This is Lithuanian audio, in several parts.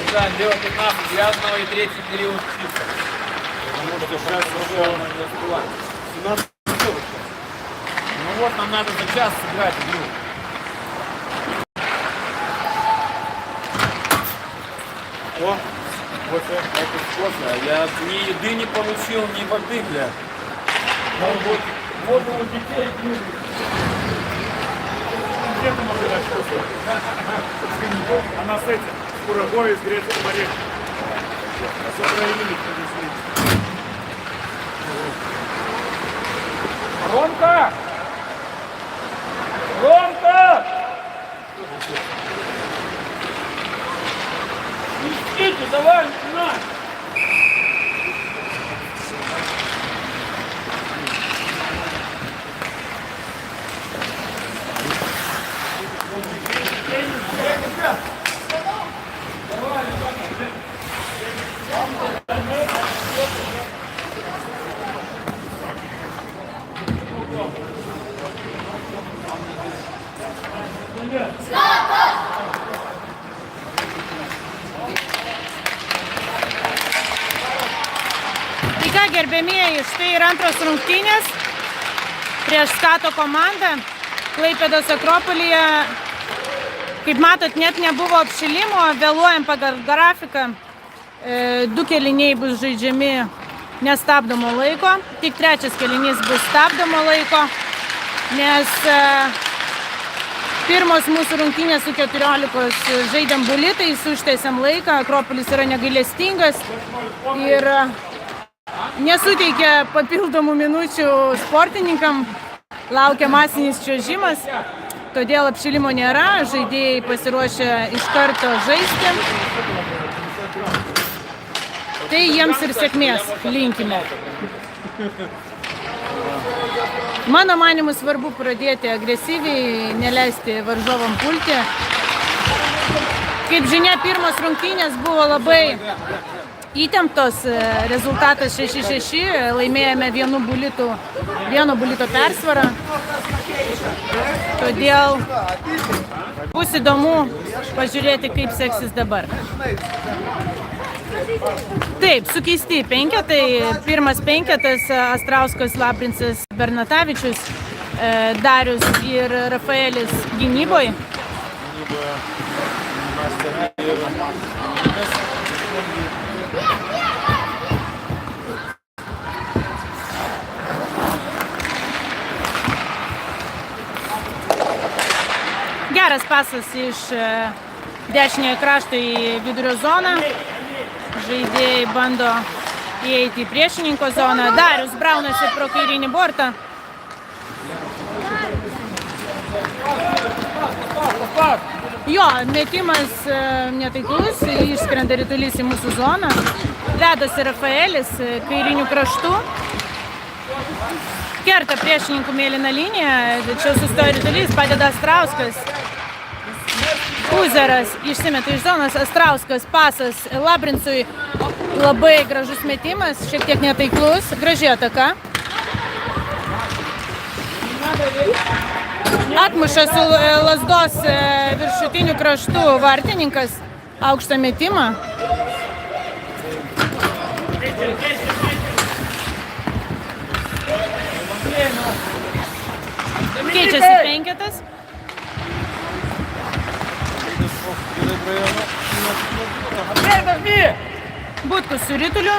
Продолжаем делать 15 грязного и третий период чисто. Потому что сейчас уже не успеваем. 17 минут. Ну вот, нам надо за час сыграть игру. О, вот это вкусно. Я ни еды не получил, ни воды, бля. Ну вот, воду у детей пьют. Где ты можешь дать вкусно? Она с этим, с курагой, с грецким орехом. С Украины привезли. Ромка! Ромка! Идите, давай, на! Tai ką, gerbėmieji, štai ir antros rungtynės prieš Skato komandą Klaipėdos Akropolyje. Kaip matot, net nebuvo apšilimo, vėluojam pagal grafiką. Du kėliniai bus žaidžiami nestabdomo laiko, tik trečias kėlinys bus stabdomo laiko, nes pirmos mūsų rungtynės su 14 žaidėm bulitais, užtęsėm laiką, Akropolis yra negailestingas ir nesuteikia papildomų minučių sportininkam, laukia masinis čiuožimas, todėl apšilimo nėra, žaidėjai pasiruošę iš karto žaisti. Tai jiems ir sėkmės linkime. Mano manimu svarbu pradėti agresyviai, neleisti varžovam pulti. Kaip žinia, pirmos rungtynės buvo labai įtemptos, rezultatas 6-6, laimėjome vieno bulito persvarą. Todėl bus įdomu pažiūrėti, kaip seksis dabar. Taip, sukeisti penketai. Pirmas penketas Astrauskas, Labrincas, Bernatavičius, Darius ir Rafaelis gynyboje. Geras pasas iš dešiniojo krašto į vidurio zoną. Žaidėjai bando įeiti į priešininko zoną. Darius braunasi pro kairinį bortą. Jo, metimas netaiklus, išskrenda ritulys į mūsų zoną. Vedosi Rafaelis kairinių kraštų. Kerta priešininkų mėlyną liniją, čia sustoja ritulys, padeda Astrauskas. Uzeras išsimeta iš zonos, Astrauskas pasas Labrincui, labai gražus metimas, šiek tiek netaiklus, graži ataka. Atmuša su lazdos viršutiniu kraštu vartininkas, aukštą metimą. Keičiasi penketas. Butkus su rituliu.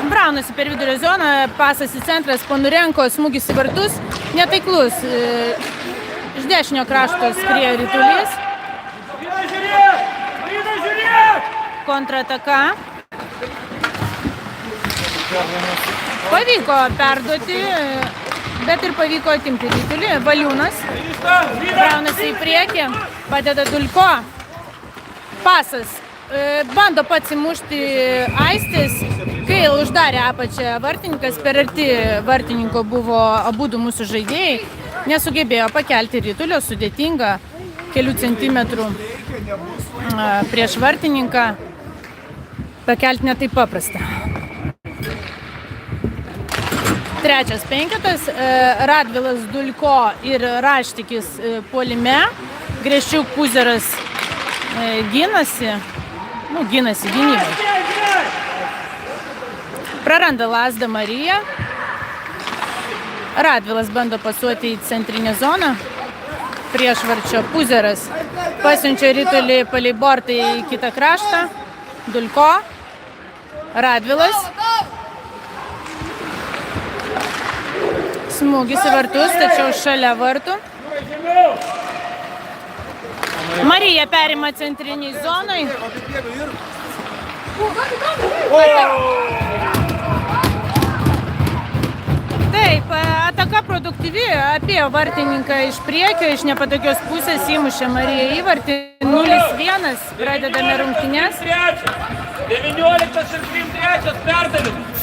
Braunasi per vidurio zoną, pasas į centrą, Ponurenko, smūgis į vartus. Netaiklus. Iš dešinio krašto skriejo ritulys. Kontrataka. Pavyko perduoti, bet ir pavyko atimti ritulį. Valiūnas braunasi į priekį, padeda Dulko. Pasas. Bando pats įmušti Aistis, kai uždarė apačią vartininkas, per arti vartininko buvo abudu mūsų žaidėjai, nesugebėjo pakelti ritulio, sudėtinga, kelių centimetrų prieš vartininką, pakelti ne taip paprasta. Trečias penketas, Radvilas, Dulko ir Raštikis puolime, Grėščiuk, Puzeras ginasi gynybai. Praranda lasdą Marija. Radvilas bando pasuoti į centrinę zoną. Priešvarčio Puzeras pasiunčia ritulį palei bortą į kitą kraštą. Dulko. Radvilas. Smūgis į vartus, tačiau šalia vartų. Marija perima centriniai zonai. Taip, ataka produktyvi, apėjo vartininką iš priekio, iš nepatogios pusės įmušė Marija įvartį. 0-1, pradedame rungtynes. 19 ir 3-3 perdavimas.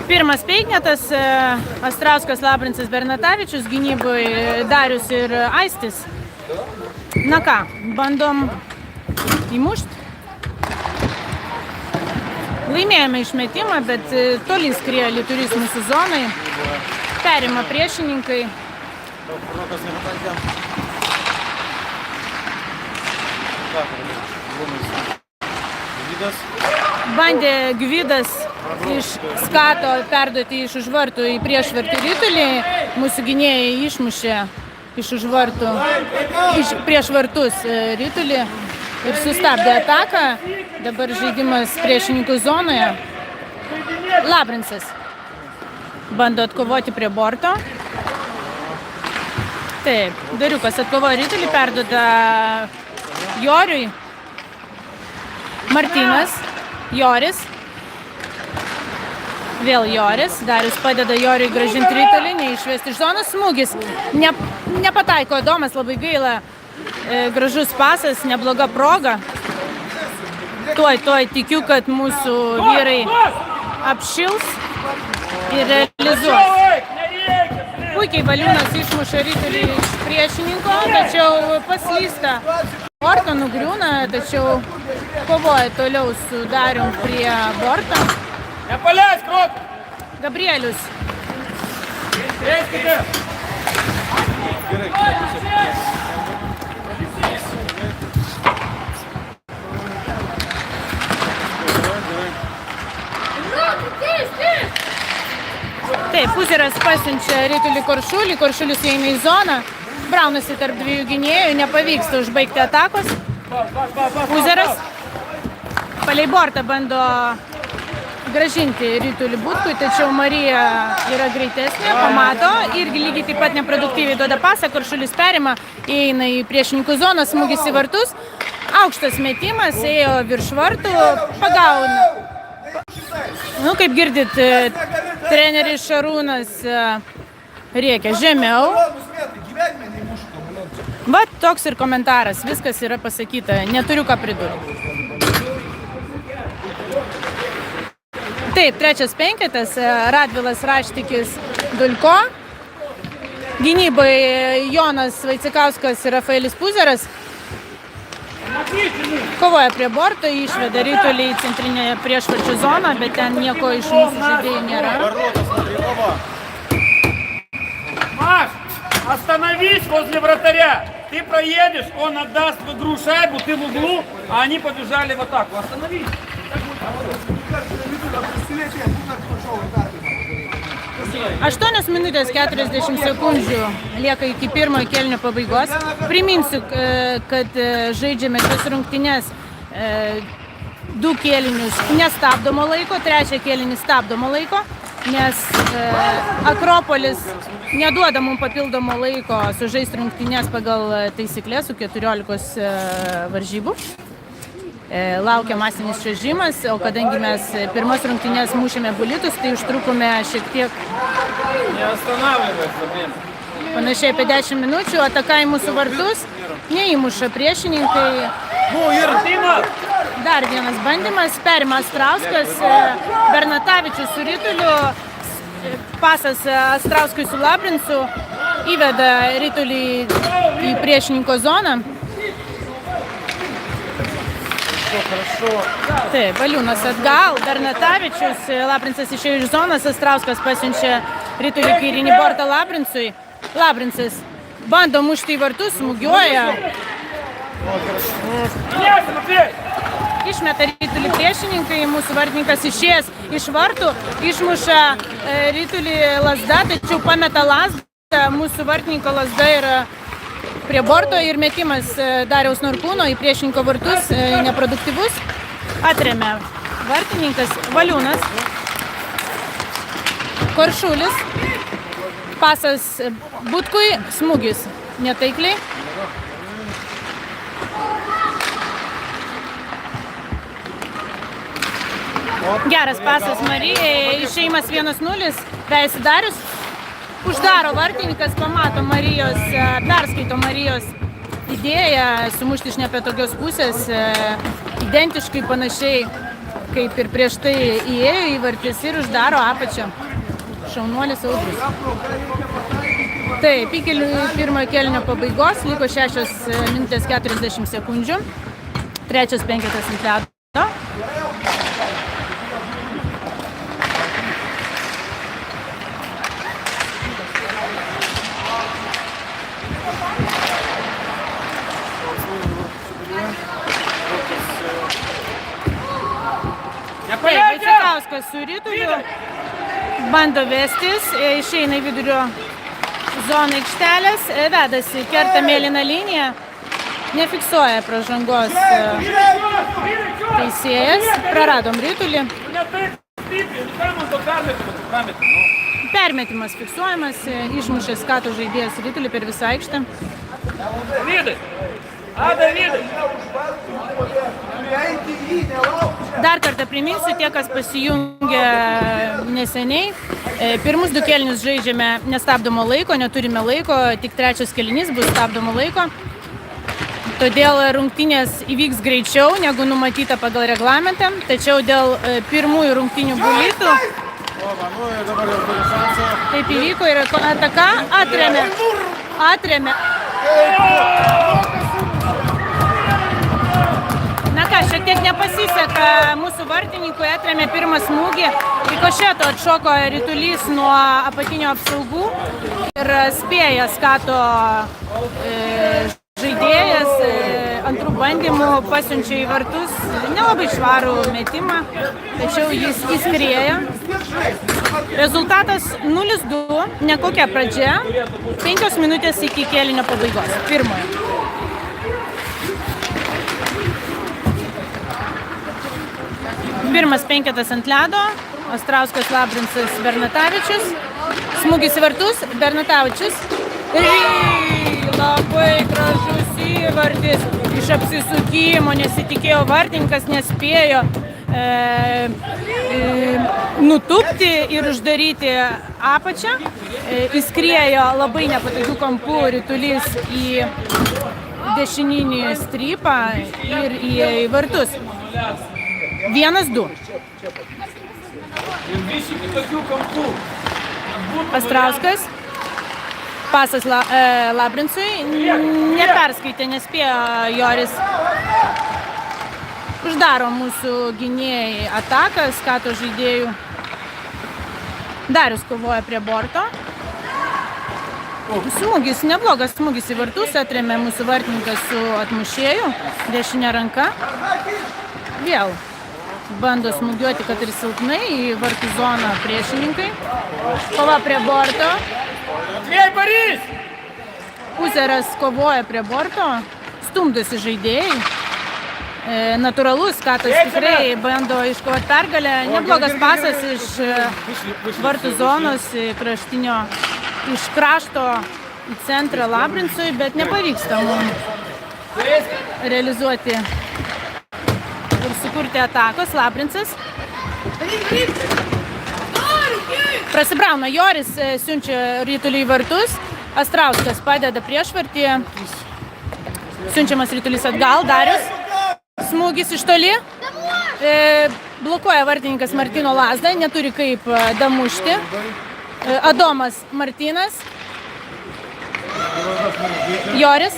Pirmas peiknetas, Astrauskas, Labrincas, Bernatavičius, gynyboje Darius ir Aistis. Na ką, bandom įmušti. Laimėjome išmetimą, bet toliai skrieja Liturys mūsų zonai. Perima priešininkai. Bandė Gvidas iš skato perduoti iš už vartų į priešvartų ritulį. Mūsų gynėjai išmušė iš už vartų, prieš vartus ritulį ir sustabdė ataką. Dabar žaidimas priešininkų zonoje. Labrincas bando atkovoti prie borto. Taip, Dariukas atkovoja ritulį, perduoda Joriui. Martynas, Joris. Vėl Joris. Darius padeda Joriui grąžinti ritulį, neišvesti iš zonos. Smūgis. Nepataiko Adomas, labai gaila. Gražus pasas, nebloga proga. Tuoj tikiu, kad mūsų vyrai apšils ir realizuos. Puikiai Valiūnas išmuša ritulį iš priešininko, tačiau paslysta. Borto nugriūna, tačiau kovoja toliau su Darium prie borto. Nepaleis, Krok! Gabrielius. Reiskite! Taip, Puzeras pasiunčia ritulį Koršulį, Koršulis įeina į zoną, braunasi tarp dviejų gynėjų, nepavyksta užbaigti atakos. Puzeras palei bortą bando gražinti ritulį Butkui, tačiau Marija yra greitesnė, pamato, irgi lygiai taip pat neproduktyviai duoda pasą, Koršulis perima, įeina į priešininkų zoną, smūgis į vartus, aukštas metimas, ėjo virš vartų, pagauna. Nu, kaip girdit, treneris Šarūnas rėkia žemiau. Va, toks ir komentaras, viskas yra pasakyta, neturiu ką pridurti. Taip, trečias penketas, Radvilas, Raštikis, Dulko. Gynybai Jonas Vaicikauskas ir Rafaelis Puzeras. Kovoja prie borto, išveda ritulį į centrinę priešvarčių zoną, bet ten nieko iš mūsų žaidėjų nėra. Маш, остановись возле вратаря. Ты проедешь, он отдаст в игру шайбу, ты в углу, а они побежали в атаку. Остановись. 8 minutės 40 sekundžių lieka iki pirmojo kėlinio pabaigos. Priminsiu, kad žaidžiame 3 rungtynes, 2 kėlinius nestabdomo laiko, 3 kėlinį stabdomo laiko, nes Akropolis neduoda mums papildomo laiko sužaisti rungtynes pagal taisyklės su 14 varžybų. Laukia masinis čiuožimas, o kadangi mes pirmas rungtynes mušėme bulitus, tai užtrukome šiek tiek panašiai apie 10 minučių, ataka į mūsų vartus, neįmuša priešininkai. Dar vienas bandymas, perima Astrauskas, Bernatavičius su rituliu, pasas Astrauskui su Labrincu, įveda ritulį į priešininko zoną. Taip, Valiūnas atgal, Bernatavičius, Labrincas išėjo iš zonas, Astrauskas pasiunčia ritulį kairinį bortą Labrincui. Labrincas bando mušti į vartus, smūgiuoja. Išmeta Rytulį priešininkai, mūsų vartininkas išėjęs iš vartų, išmuša Rytulį lazda, tačiau pameta lazdą, mūsų vartininko lazda yra prie borto ir metimas Dariaus Norkūno į priešininko vartus neproduktyvus. Atremia vartininkas Valiūnas, Koršulis, pasas Butkui, smūgis netaikliai. Geras pasas Marijai, išėjimas 1-0, vejasi Darius, uždaro vartininkas, pamato Marijos, perskaito Marijos idėją sumušti iš nepatogios pusės, identiškai panašiai kaip ir prieš tai įėjo į vartis ir uždaro apačią. Šaunuolis Audrius. Taip, iki pirmojo kėlinio pabaigos liko 6 minutės 40 sekundžių. Trečias penketas ant ledo. Vaicekauskas su Rytuliu bando vestis, išeina į vidurio zoną aikštelės, vedasi, kerta mėlyną liniją, nefiksuoja pražangos teisėjas, praradom Rytulį. Permetimas fiksuojamas, išmušė skato žaidėjas Rytulį per visą aikštę. Dar kartą priminsiu, tie, kas pasijungė neseniai, pirmus 2 kėlinius žaidžiame nestabdomo laiko, neturime laiko, tik trečias kėlinys bus stabdomo laiko. Todėl rungtynės įvyks greičiau, negu numatyta pagal reglamentą, tačiau dėl pirmųjų rungtynių bulitų taip įvyko ir ataka atremė. Na ką, šiek tiek nepasiseka mūsų vartininkui, atremė pirmą smūgį. Rikošeto atšoko Rytulys nuo apatinio apsaugų ir spėja skato žaidėjas antrų bandymų pasiunčia į vartus nelabai švarų metimą, tačiau jis įskrieja. Rezultatas 0-2, nekokia pradžia, 5 minutės iki kėlinio pabaigos, pirmojo. Pirmas penketas ant ledo, Ostrauskas, Labrincas, Bernatavičius, smūgis į vartus, Bernatavičius. Labai gražus įvartis iš apsisukimo, nesitikėjo vartininkas, nespėjo nutupti ir uždaryti apačią. Įskriejo labai nepatogių kampų Rytulys į dešininį strypą ir į vartus. 1-2. Ostrauskas. Pasas Labrincui, neperskaitė, nespėjo Joris. Uždaro mūsų gynėjai ataką, skato žaidėjų. Darius kovoja prie borto. Smūgis, neblogas smūgis į vartus, atrėmė mūsų vartininkas su atmušėju, dešinė ranka. Vėl bando smūgiuoti, kad ir silpnai, į vartų zoną priešininkai. Kova prie borto. Puzeras kovoja prie borto, stumdosi žaidėjai. Natūralus, Skatas tikrai bando iškovoti pergalę. Neblogas pasas iš vartų zonos, kraštinio, iš krašto į centrą Labrincui, bet nepavyksta mums realizuoti ir sukurti atakos. Labrincas prasibrauna, Joris siunčia Rytulį į vartus, Ostrauskas padeda priešvartį, siunčiamas Rytulys atgal, Darius, smūgis iš toli, blokuoja vartininkas Martyno lazdą, neturi kaip damušti, Adomas Martynas, Joris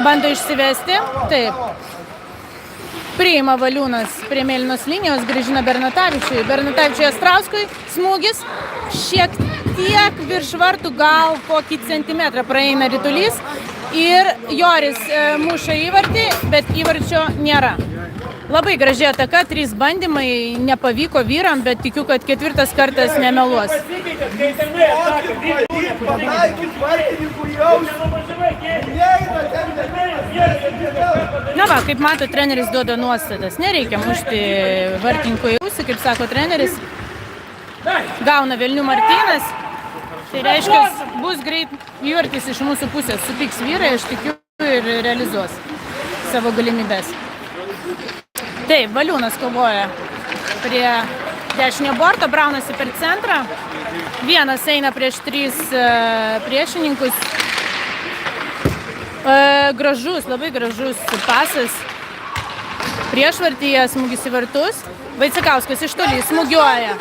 bando išsivesti, taip. Priima Valiūnas prie mėlynos linijos, grįžina Bernatavičiui. Bernatavičiui Ostrauskui, smūgis šiek tiek virš vartų gal kokį centimetrą praeina ritulys ir Joris muša įvartį, bet įvarčio nėra. Labai graži ataka, 3 bandymai, nepavyko vyram, bet tikiu, kad 4 kartas nemeluos. Na va, kaip mato, treneris duoda nuostatas. Nereikia mušti vartininkų į ausį, kaip sako treneris. Gauna Velnių Martynas. Tai reiškia, bus greit įvartis iš mūsų pusės. Supyks vyrai, aš tikiu, ir realizuos savo galimybės. Taip, Valiūnas kovoja prie dešinio borto, braunasi per centrą. Vienas eina prieš 3 priešininkus. Gražus, labai gražus pasas. Priešvartyje smūgis į vartus. Vaicekauskas iš toli smūgiuoja.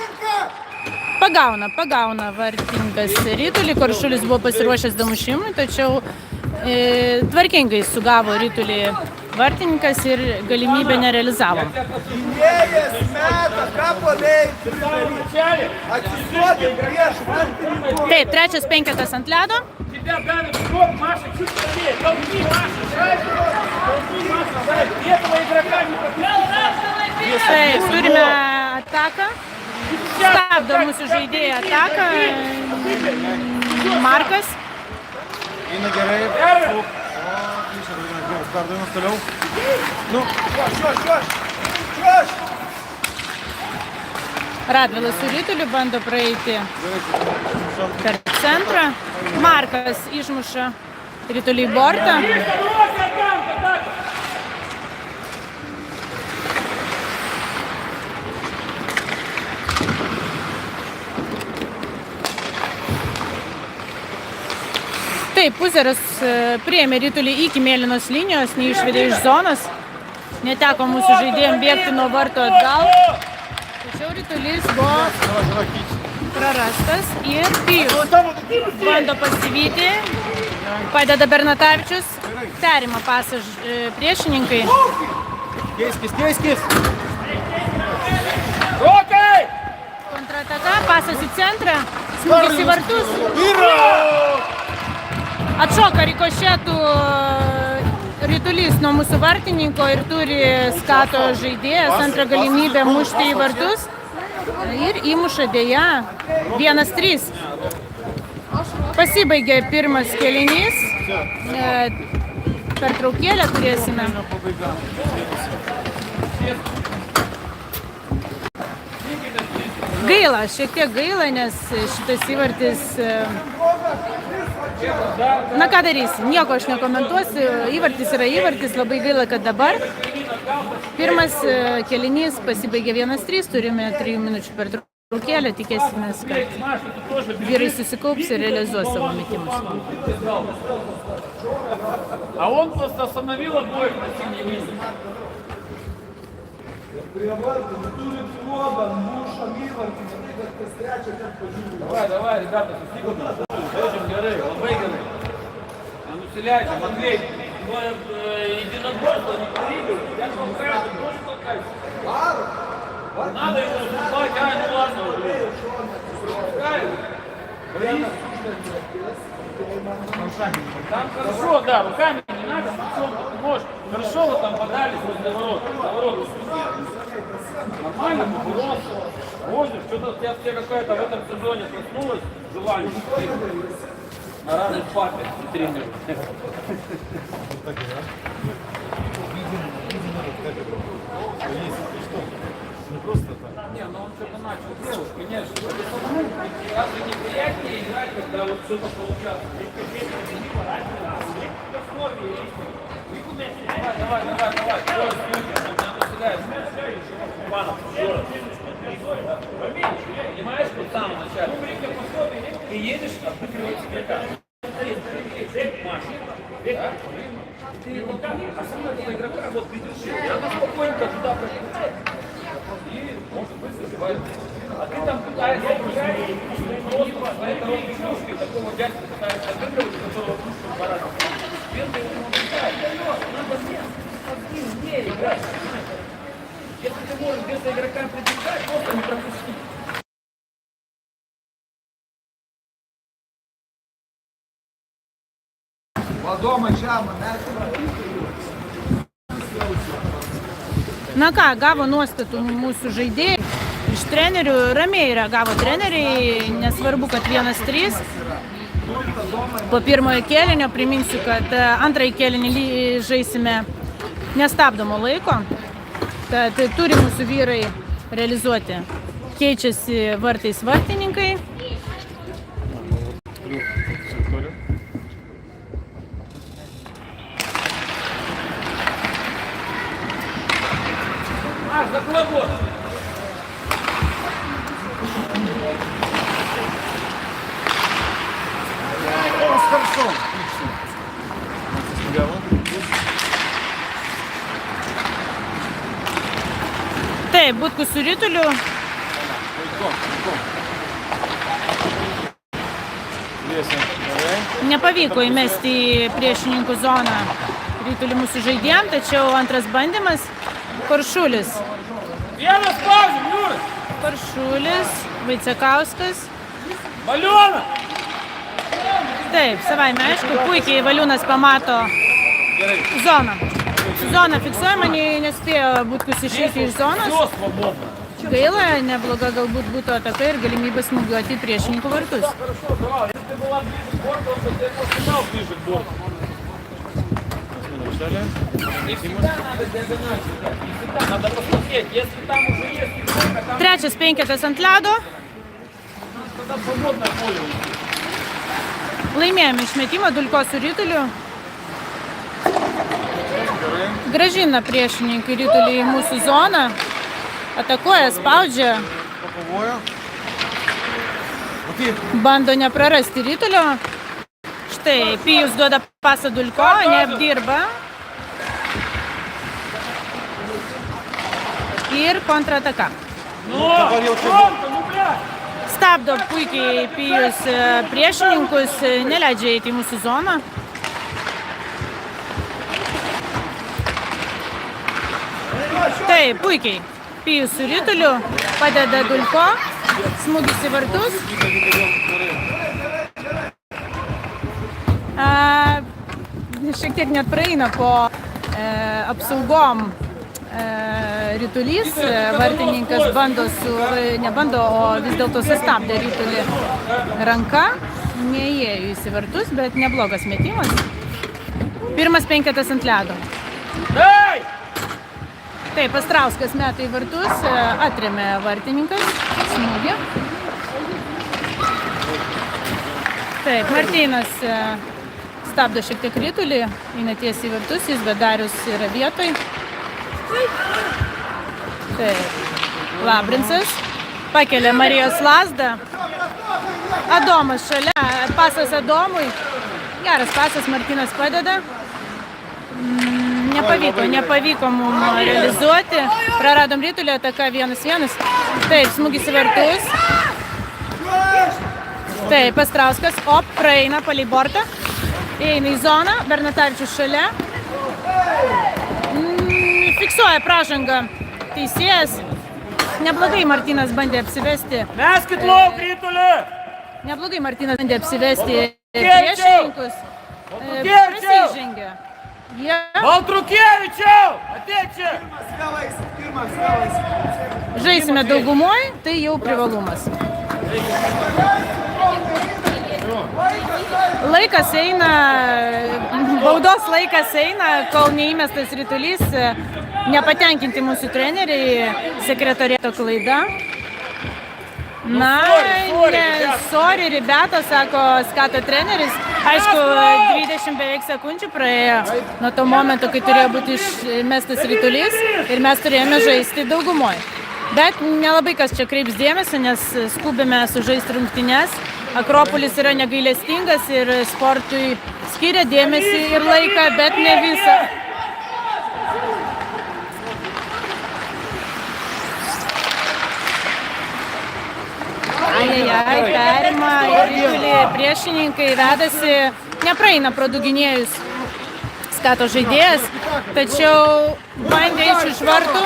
Pagauna vartininkas ritulį. Koršulis buvo pasiruošęs damušimui, tačiau tvarkingai sugavo ritulį vartininkas ir galimybę nerealizavo. Gynėjas meta, ką paleidai. Atsisuokit prieš vartininką. Taip, 3 penketas ant ledo. Taip, turime ataką. Stabdo mūsų žaidėją ataką. Markas. Eina gerai. Perdavimas toliau. Nu, šiuos. Radvilas su rituliu bando praeiti per centrą. Markas išmuša ritulį į bortą. Taip, Puzeras priėmė ritulį iki mėlynos linijos, neišvedė iš zonos. Neteko mūsų žaidėjams bėgti nuo varto atgal. Tačiau ritulys buvo prarastas ir Pijus bando pasivyti. Padeda Bernatavičius. Perima pasą priešininkai. Keiskis. Kontrataka, pasas į centrą. Smūgis į vartus. Atšoka rikošetų ritulys nuo mūsų vartininko ir turi skato žaidėjas antrą galimybę mušti į vartus. Ir įmuša dėja 1-3. Pasibaigė pirmas kėlinys. Pertraukėlę turėsime. Gaila, šiek tiek gaila, nes šitas įvartis... Na ką darysi, nieko aš nekomentuosiu, įvartis yra įvartis, labai gaila, kad dabar. Pirmas kėlinys pasibaigė 1-3, turime 3 minučių pertraukėlę, tikėsimės, kad vyrai susikaups ir realizuos savo metimus. А он просто остановил обоих на синей линии. Давай, ребята, очень gerai, labai gerai. Nusileidžiam, Andrei, единоборство не повидел, я же вам кажу, тоже толкайся. Надо его наступать, ну ладно уже. Там хорошо, да, руками не надо, ты можешь. Хорошо вы там подались возле ворот. Нормально, поборолся. Можно, что-то у тебя какая-то в этом сезоне проснулось желание. На разных папе тренеру. Не, ну он что-то начал делать, конечно. Разве не приятнее играть, когда вот что-то получается? Понимаешь, вот в самом начале. Ты едешь, а прикрывается игрока. Маша, да? Ты вот так, а сам этого игрока вот придержи. И она спокойненько туда пробегает. И может быть забивает. А ты там пытаешься просто по своей коробке игрушки такого дядьку пытаешься отыгрывать, которого кружку в 2 раза. Теперь ты его убегаешь. Надо не играть. Если ты можешь без игрока прибегать, просто не пропусти. Adomą žemą, net. Na ką, gavo nuostatų mūsų žaidėjai. Iš trenerių ramiai reagavo treneriai, nesvarbu, kad 1-3. Po pirmojo kėlinio priminsiu, kad antrąjį kėlinį žaisime nestabdomo laiko. Tad turi mūsų vyrai realizuoti. Keičiasi vartais vartininkai. Taip, Butkus su Rituliu. Nepavyko įmesti į priešininkų zoną Ritulį mūsų žaidėjam, tačiau antras bandymas. Paršulis. Vienas pauzim, Jūras. Paršulis, Vaicekauskas. Balioną. Taip, savaime aišku, puikiai Valiūnas pamato zoną. Zona fiksuojama, nespėjo Butkus išeiti iš zonos. Все свободно. Gaila, nebloga galbūt būtų ataka ir galimybė smūgiuoti į priešininkų vartus. Хорошо, давай. Если ты была ближе к борту, то ты просто стал ближе к борту. И всегда надо диагональ читать. И всегда надо посмотреть. Если там уже есть фигурка, там Trečias penketas ant ledo. тогда свободное поле. Laimėjome išmetimą Dulko su Rituliu. Gražina priešininkai Ritulį į mūsų zoną. Atakuoja, spaudžia. Pavojo. Matyt. Bando neprarasti Ritulio. Štai, Pijus duoda pasą Dulko, neapdirba. Ir kontrataka. Dabar jau čia Пронто, ну блядь! Stabdo puikiai Pijus priešininkus, neleidžia eiti į mūsų zoną. Taip, puikiai. Pijus su Rituliu padeda Dulko, smūgis į vartus. Šiek tiek net praeina po apsaugom Ritulys. Vartininkas bando nebando, o vis dėlto sustabdė Ritulį ranka. Neįėjo į vartus, bet neblogas metimas. Pirmas penketas ant ledo. Эй! Taip, Astrauskas meta į vartus, atrėmė vartininkas, smūgį. Taip, Martynas stabdo šiek tiek Ritulį, eina tiesiai į vartus, jis Bedarius yra vietoj. Taip, Labrinsas pakelia Marijos lazdą. Adomas šalia, pasas Adomui. Geras pasas, Martynas padeda. Nepavyko mums realizuoti. Praradom Ritulį, ataka 1-1. Taip, smūgis į vartus. Taip, Astrauskas, praeina palei bortą. Eina į zoną, Bernatavičius šalia. Fiksuoja pražangą teisėjas. Neblogai Martynas bandė apsivesti. Meskit lauk, Ritulį! Neblogai Martynas bandė apsivesti priešininkus. Prasižengė. Baltrukėvičiau! Ateik čia! pirmas. Žaisime daugumoj, tai jau privalumas. Laikas eina, baudos laikas eina, kol neįmestas Ritulys, nepatenkinti mūsų treneriai, sekretorieto klaida. Na, sorry, ribeta, sako Skato treneris. Aišku, 20 beveik sekundžių praėjo nuo to momento, kai turėjo būti išmestas Ritulys ir mes turėjome žaisti daugumoj. Bet nelabai kas čia kreips dėmesio, nes skubėme sužaisti rungtynes. Akropolis yra negailestingas ir sportui skiria dėmesį ir laiką, bet ne visą. Perima Ritulį priešininkai, vedasi, nepraeina pro du gynėjus Skato žaidėjas, tačiau bandė iš vartų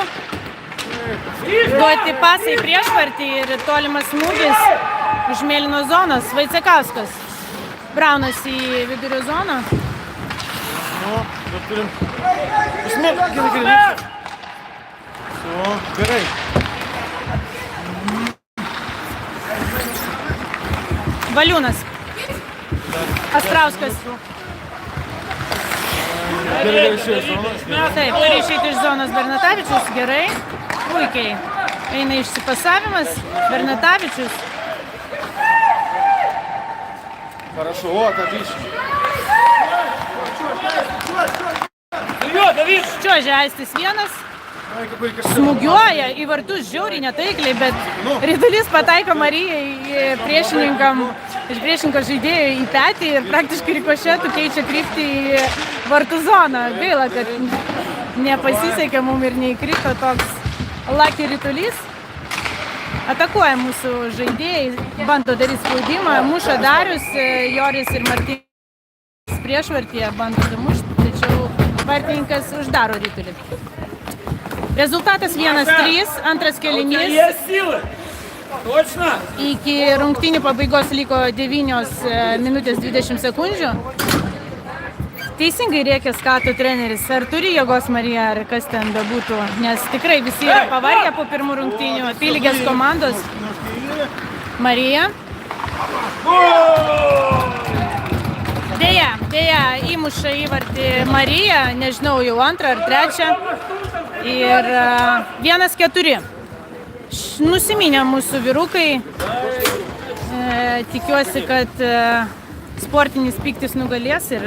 duoti pasą į priešvartį ir tolimas smūgis iš mėlynos zonos. Vaicekauskas braunasi į vidurio zoną. Nu, dar turim. Užsimėt, gerai. Su, gerai. Valiūnas. Astrauskas. Gerai išėjo zonos. Taip, turi išeiti iš zonos Bernatavičius. Gerai. Puikiai. Eina išsipasavimas. Bernatavičius. Хорошо, вот, отлично. Вперед, Давид! Čiuožia Aistis vienas. Ай, какой кошмар. Smūgiuoja į vartus žiauriai netaikliai, bet Ritulys pataiko Marijai iš priešininko žaidėjo į petį ir praktiškai rikošetų keičia kryptį į vartų zoną. Gaila, kad nepasisekė mums ir neįkrito toks Lucky Ritulys. Atakuoja mūsų žaidėjai, bando daryti spaudimą, muša Darius, Joris ir Martynas priešvartyje bando damušti, tačiau vartininkas uždaro Ritulį. Rezultatas 1-3, antras kėlinys. Есть силы! Точно! Iki rungtynių pabaigos liko 9 minutės 20 sekundžių. Teisingai rėkė skato treneris. Ar turi jėgos Marija, ar kas ten bebūtų? Nes tikrai visi yra pavargę po pirmų rungtynių. Apylygės komandos. Marija. Deja, įmuša įvartį Marija. Nežinau, jau antrą ar trečią. Ir 1-4. Nusiminė mūsų vyrukai. Tikiuosi, kad sportinis pyktis nugalės ir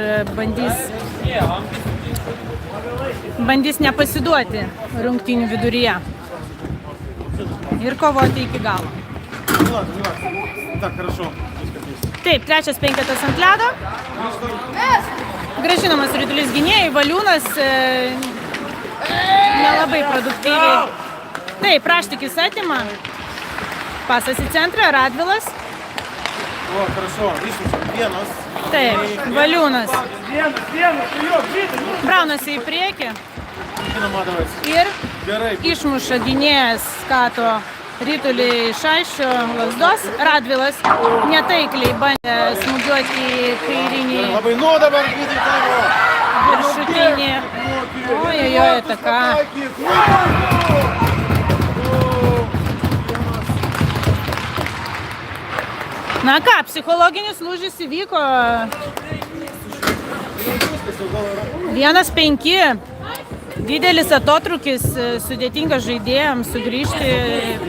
bandys nepasiduoti rungtynių viduryje. Ir kovoti iki galo. Ну ладно, не важно. Так, хорошо. Taip, trečias penketas ant ledo. Grąžinamas Ritulys gynėjai, Valiūnas nelabai produktyviai. Taip, Raštikis atima. Pasas į centrą, Radvilas. О, хорошо. Išmušam vienas. Taip, Valiūnas. Вену, вперед, Витя! Braunasi į priekį Наматывается. ir Gerai. išmuša gynėjas skato Ritulį iš aiščio lasdos. Radvilas netaikliai bandė smūgiuoti į kairinį Labai, nu dabar gydai tavo. viršutinį. Ojojoj, ataka. Na ką, psichologinis lūžis įvyko. 1-5. Didelis atotrūkis, sudėtingas žaidėjams sugrįžti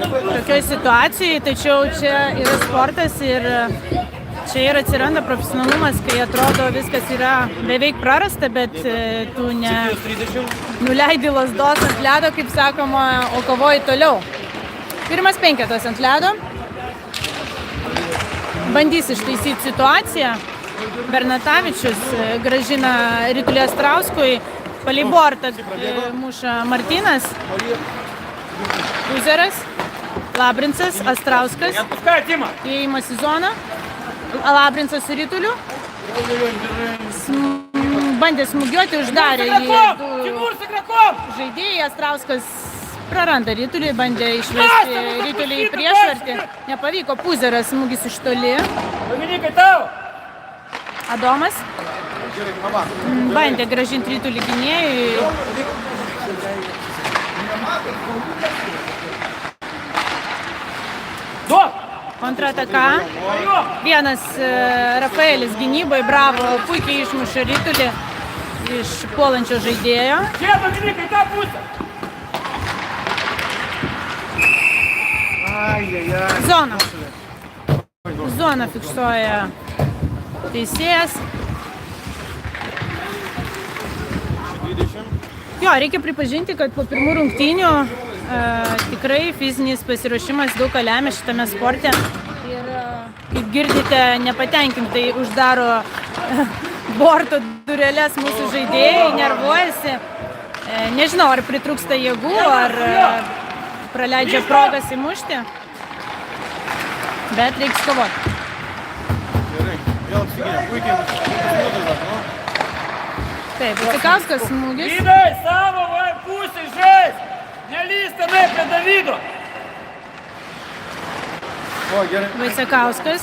tokioje situacijoje, tačiau čia yra sportas ir čia ir atsiranda profesionalumas, kai atrodo viskas yra beveik prarasta, bet tu nuleidi lasdos ant ledo, kaip sakoma, o kovoji toliau. Pirmas penketas ant ledo. Bandys ištaisyti situaciją. Bernatavičius grąžina Ritulį Astrauskui. Palei bortą muša Martynas. Uzeras. Labrincas. Astrauskas. Отпускай, Дима! Įėjimas į zoną. Labrincas su Rituliu. Bandė smūgiuoti, uždarė į du Тимур с игроком! žaidėjai. Astrauskas praranda Ritulį, bandė išvesti Ritulį į priešvartį. Nepavyko, Puzeras smūgis iš toli. Доминик, тау! Adomas Gerai, mama. bandė grąžinti Ritulį gynėjui. До! Kontrataka. Вперед! Vienas Rafaelis gynybai, bravo, puikiai išmuša Ritulį iš puolančio žaidėjo. Где Доминик, та пусть! Ай-яй-яй. Zona. Zona fiksuoja teisėjas. 20. Jo, reikia pripažinti, kad po pirmų rungtynių tikrai fizinis pasiruošimas daug ką lemia šitame sporte. Ir kaip girdite, nepatenkintai uždaro borto dureles mūsų žaidėjai, nervuojasi. Nežinau, ar pritrūksta jėgų, ar praleidžia progas įmušti. Bet reiks kovoti. Gerai. Vėl apsigynė. Puikiai. Minutės dar, nu. Taip, Vaicekauskas smūgis. Кидай, самого пусть и жесть! Не лезь ты на Давиду! O, gerai. Vaicekauskas.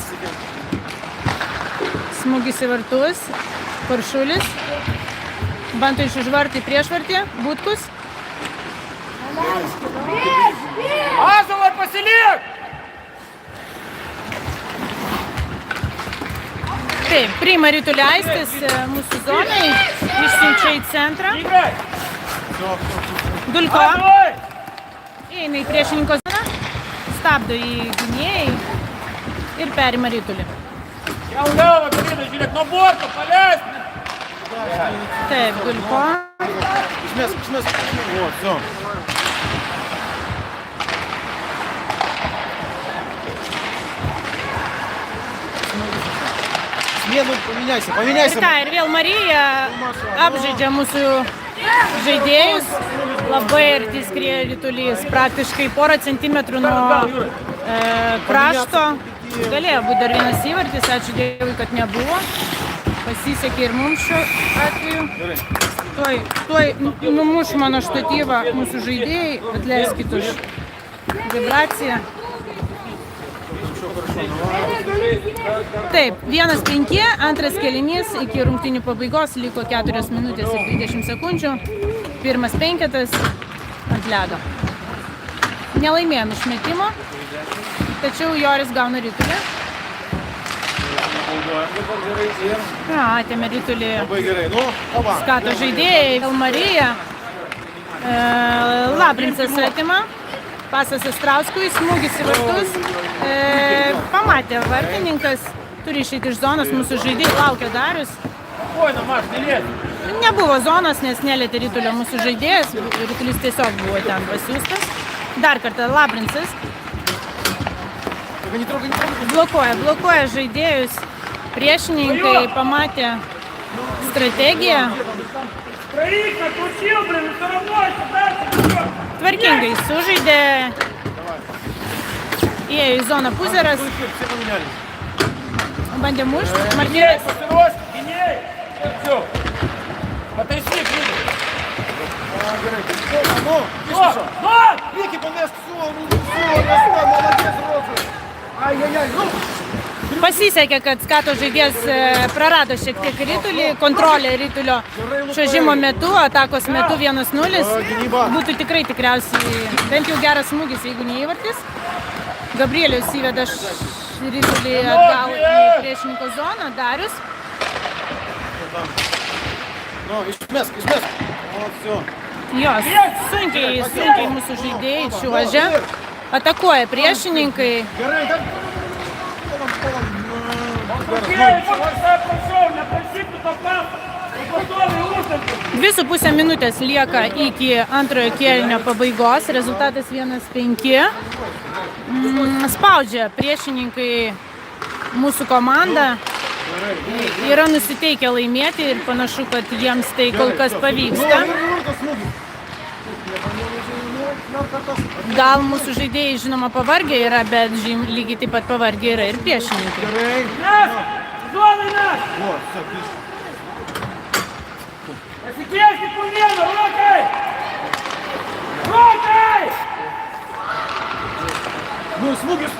Smūgis į vartus. Paršulis. Bando iš užvartį prieš vartį. Butkus. Ąžuolai pasilik! Taip, priima Ritulį Aistis mūsų zonai. Išsiunčia į centrą. Играй! Dulko. Ой! Įeina į priešininko zoną. Stabdo į gynėjai. Ir perima Ritulį. Я улява, Галина, žiūrėk, nuo borto, paleisk! Taip, Dulko. Шмес. Вот, все. Смену поменяйся. Ir ką, ir vėl Marija apžaidžia mūsų žaidėjus. Labai arti skrieja Ritulys, praktiškai porą centimetrų nuo krašto. Galėjo būti dar vienas įvartis, ačiū Dievui, kad nebuvo. Pasisekė ir mums šiuo atveju. Tuoj numuš mano štatyvą mūsų žaidėjai, atleiskit už vibraciją. Taip, 1-5, antras kėlinys, iki rungtynių pabaigos liko 4 minutės ir 20 sekundžių. Pirmas penketas ant ledo. Nelaimėjom išmetimo, tačiau Joris gauna Ritulį. Atėmė Ritulį Labai gerai. Nu, oba. Skato žaidėjai, vėl Marija. Labrincas atima. Pasas Astrauskui, smūgis į vartus. Pamatė vartininkas, turi išeiti iš zonos, mūsų žaidėjai laukia Darius. Spokojno, Маш, nelėt! Nebuvo zonos, nes nelietė Ritulio mūsų žaidėjas, Ritulys tiesiog buvo ten pasiūstas. Dar kartą Labrincas Только не трогай. blokuoja žaidėjus. Priešininkai pamatė strategiją. Троих накрутил, блин, все равно сюда! Tvarkingai sužaidė. Įėjo į zoną Puzeras, Все поменялись. bandė mušti. Гиней, Martynas Пастеровский, Гиней! Все! Потряси, Гиней! Ну, Но! Но! Вики, помес, все, молодец, Роза. Ай-яй-яй, ну. pasisekė, kad Skato žaidėjas prarado šiek tiek Ritulį, kontrolę Ritulio čiuožimo metu, atakos metu 1-0. Būtų tikriausiai bent jau geras smūgis, jeigu ne įvartis. Gabrielius įveda Ritulį atgal į priešininko zoną, Darius. Ну, išmesk. Вот, все. Jos sunkiai mūsų žaidėjai čiuožia, atakuoja priešininkai. Gerai, dar. Окей, вот я прошел, на принципе попал, готовый ужин. 2,5 minutės lieka iki antrojo kėlinio pabaigos, rezultatas 1-5. Spaudžia priešininkai mūsų komandą, yra nusiteikę laimėti ir panašu, kad jiems tai kol kas pavyksta. Gal mūsų žaidėjai žinoma pavargę yra, bet lygiai taip pat pavargę yra ir priešininkai. Нас! Зоны нас! Вот, все, пиши. Офигеть, Кулена, рокай! Рокай! Ну, смугis.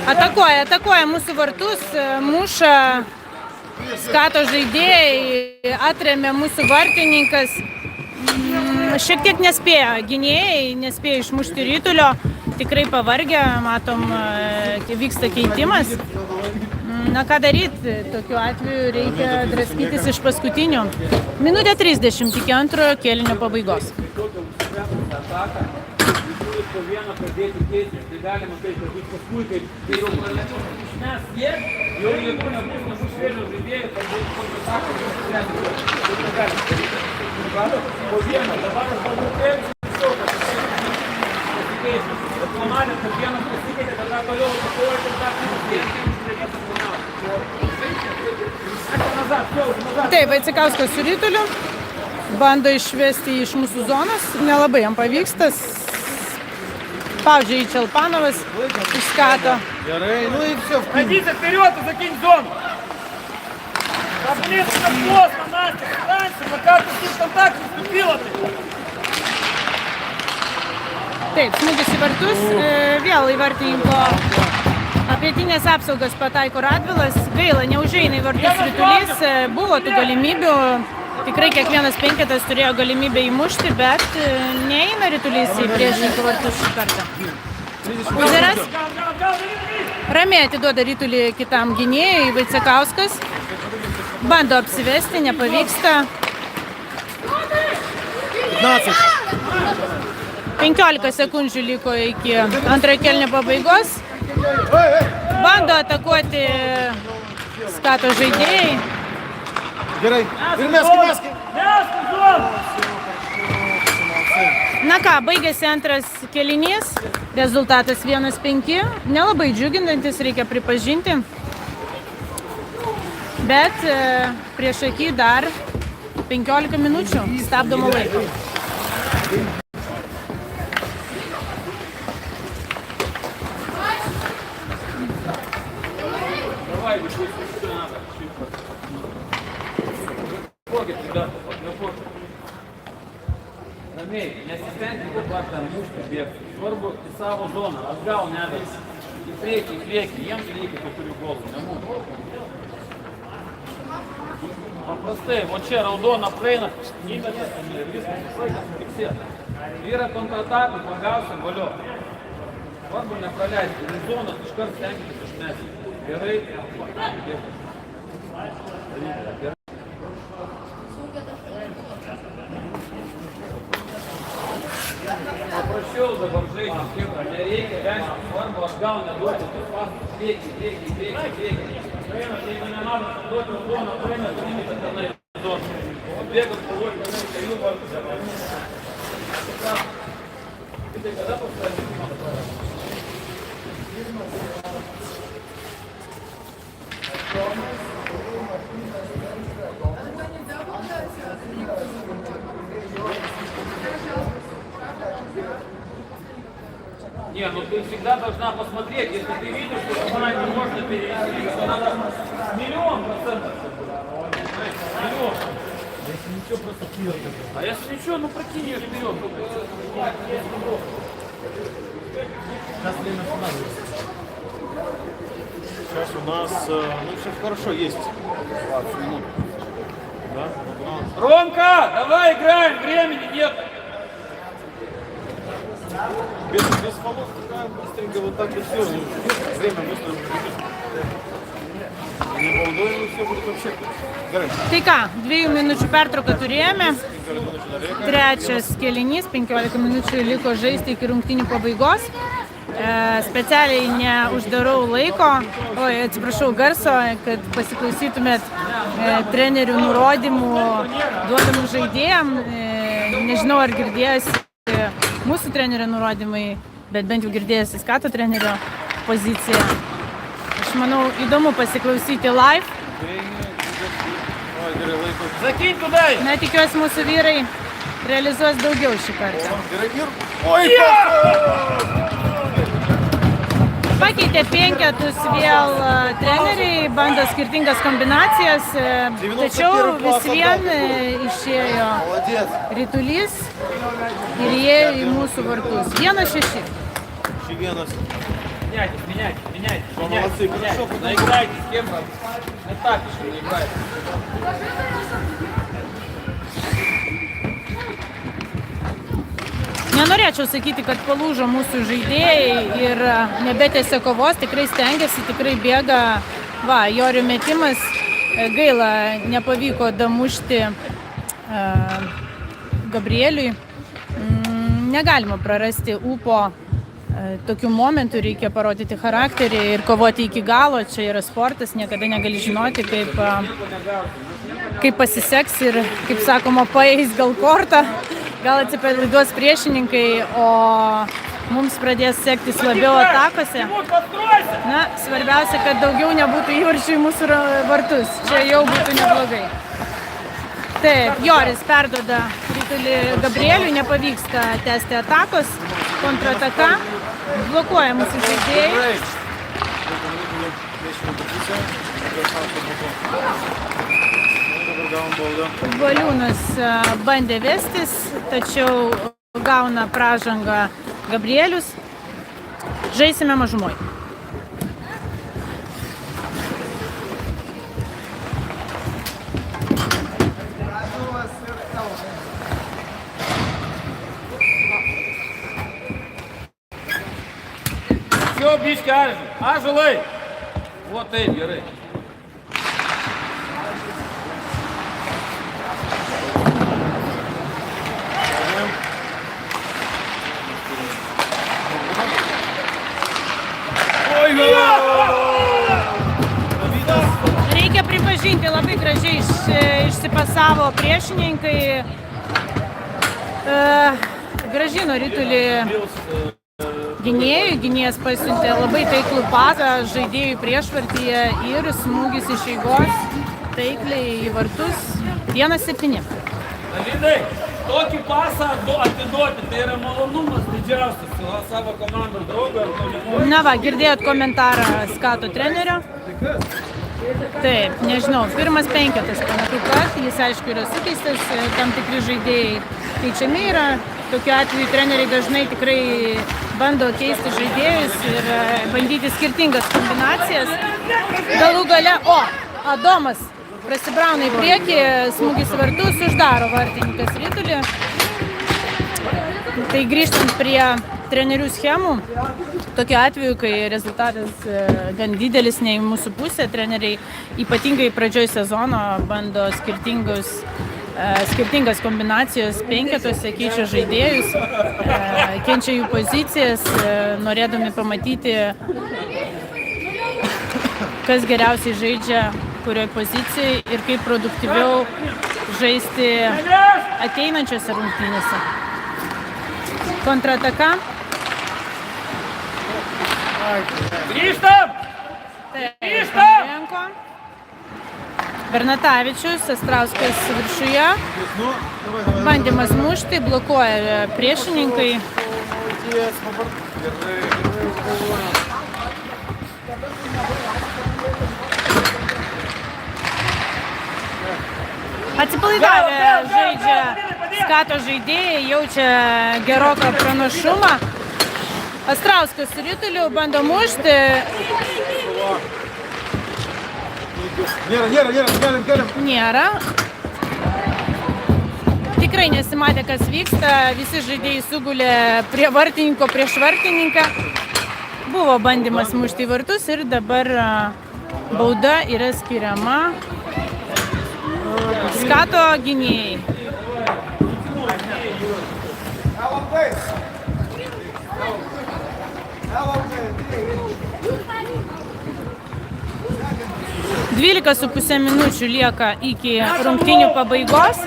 Atakuoja mūsų vartus, muša Skato žaidėjai, atremė mūsų vartininkas. Šiek tiek nespėjo gynėjai, nespėjo išmušti Ritulio, tikrai pavargę, matom, vyksta keitimas. Na ką daryti, tokiu atveju reikia draskytis iš paskutinių. Minutė 30 iki antrojo kėlinio pabaigos. Po vieną pradėti keistis, tai galima tai daryti paskui, kai jau praleidžiu mes jie, jau jeigu nebus šviežio žaidėjų, pradėti kontratakų, tai negali daryti. Po vieną, dabar aš bandau keistis, pasikeisti. Bet pamatėt, kad vienas pasikeitė, tada toliau atakuoja ir dar kitas Taip, Vaicekauskas su Rituliu bando išvesti iš mūsų zonos, nelabai jam pavyksta. Spaudžia į Čelpanovas, iš Skato. Gerai, ну и все. Садись вперед и закинь зону. Да блин, это поздно, Настя, встанься, пока ты тут контакт вступила ты. Taip, smūgis į vartus, vėl į vartininko apietinę Kraštinės apsaugas pataiko Radvilas. Gaila, neužeina į vartus Rytulys. Buvo tų galimybių. Tikrai kiekvienas penketas turėjo galimybę įmušti, bet neina Rytulys į priešininkų vartus šį kartą. Uzeras ramiai atiduoda Rytulį kitam gynėjui, Vaicekauskas. Bando apsivesti, nepavyksta. 15 sekundžių liko iki antrojo kėlinio pabaigos. Bando atakuoti Skato žaidėjai. Gerai. Ir mesk. Na ką, baigėsi antras kėlinys. Rezultatas 1-5. Nelabai džiuginantis, reikia pripažinti. Bet prieš akį dar 15 minučių stabdomo laiko. Ramiai, nesistenkite dabar ten mušti bėgti. Svarbu į savo zoną, atgal neves. Į priekį, jiems reikia 4 golų, ne mums. Paprastai, o čia raudona praeina, įmeta ir viskas visaikas fiksėta. Yra kontratakų, pagausim, valio. Svarbu nepraleisti, į zoną iškart stenkitės išmesti. Gerai, gerai. Paprašiau dabar žaisti, kiek nereikia vengti, svarbu atgal neduoti, tos pasas priekį. Praeina, jeigu nenorit duoti raudoną, praeina, įmita tenai zoną. O bėgas pavojų, kad kelių vartus. Tai kada pasirašykime dabar? Не, ну ты всегда должна посмотреть, если ты видишь, что команде можно перевести, то надо 1,000,000%. Миллион. Если ничего, просто вперед. А если ничего, ну прокинь ее вперед. Сейчас время останавливается. Сейчас у нас, сейчас хорошо, есть 20 минут. Да? Ромка, давай играем, времени нет. Без фолов такая быстренько вот так вот все. Время быстро убежит. Не балдой, все будет вообще. Gerai. Tai ką, 2 minučių pertrauką turėjome. Trečias kėlinys, 15 minučių liko žaisti iki rungtynių pabaigos. Specialiai neuždarau laiko, atsiprašau garso, kad pasiklausytumėt trenerių nurodymų duodamų žaidėjam. Nežinau, ar girdėjosi mūsų trenerio nurodymai, bet bent jau girdėjosi Skato trenerio poziciją. Aš manau, įdomu pasiklausyti live. Закинь туда! Na, tikiuosi, mūsų vyrai realizuos daugiau šį kartą. Pakeitė penketus vėl treneriai, bando skirtingas kombinacijas, tačiau vis vien išėjo Rytulys ir įėjo į mūsų vartus. 1-6. Меняйте. Наиграйте с кем-то. Не так еще наиграйте. Nenorėčiau sakyti, kad palūžo mūsų žaidėjai ir nebetėse kovos, tikrai stengiasi, tikrai bėga. Va, Jorio metimas, gaila, nepavyko damušti Gabrieliui. Negalima prarasti ūpo tokių momentų, reikia parodyti charakterį ir kovoti iki galo. Čia yra sportas, niekada negali žinoti, kaip pasiseks ir, kaip sakoma, paeis gal kortą. Gal atsipalaiduos priešininkai, o mums pradės sektis labiau atakose. Na, svarbiausia, kad daugiau nebūtų įvarčių į mūsų vartus. Čia jau būtų neblogai. Taip, Joris perduoda Rytulį Gabrieliui, nepavyksta tęsti atakos. Kontrataka, blokuoja mūsų žaidėjai. Valiūnas bandė vestis, tačiau gauna pražangą Gabrielius. Žaisime mažumoj. biškį Ąžuolai. O taip, gerai. Reikia pripažinti, labai gražiai išsipasavo priešininkai. Gražino ritulį gynėjui, gynėjas pasiuntė labai taiklų pasą žaidėjui priešvartyje ir smūgis iš eigos taikliai į vartus 1-7. Alidai, tokį pasą atiduoti, tai yra malonumas didžiausias su savo komandos draugą. Na va, girdėjot komentarą Skato trenerio. Taip, nežinau, pirmas penketas panašu, kad jis aišku yra sukeistas, tam tikri žaidėjai keičiami yra. Tokiu atveju treneriai dažnai tikrai bando keisti žaidėjus ir bandyti skirtingas kombinacijas. Galų gale, Adomas prasibrauna į priekį, smūgis vartus, uždaro vartininkas ritulį. Tai grįžtant prie trenerių schemų, tokiu atveju, kai rezultatas gan didelis ne į mūsų pusę, treneriai ypatingai pradžioj sezono bando skirtingas kombinacijos penketuose, keičia žaidėjus, keičia jų pozicijas, norėdami pamatyti, kas geriausiai žaidžia kurioj pozicijai ir kaip produktyviau žaisti ateinančiose rungtynėse. Kontrataka. Grįžtam! Grįžtam! Bernatavičius, Astrauskas viršuje. Bandymas mušti, blokuoja priešininkai. Atsipalaidavę žaidžia Skato žaidėjai, jaučia geroką pranašumą. Astrauskas su rituliu bando mušti. Nėra. Tikrai nesimatė, kas vyksta. Visi žaidėjai sugulė prie vartininko, prieš vartininką. Buvo bandymas mušti į vartus ir dabar bauda yra skiriama Skato gynėjai. Dvylika su pusė minučių lieka iki rungtynių pabaigos.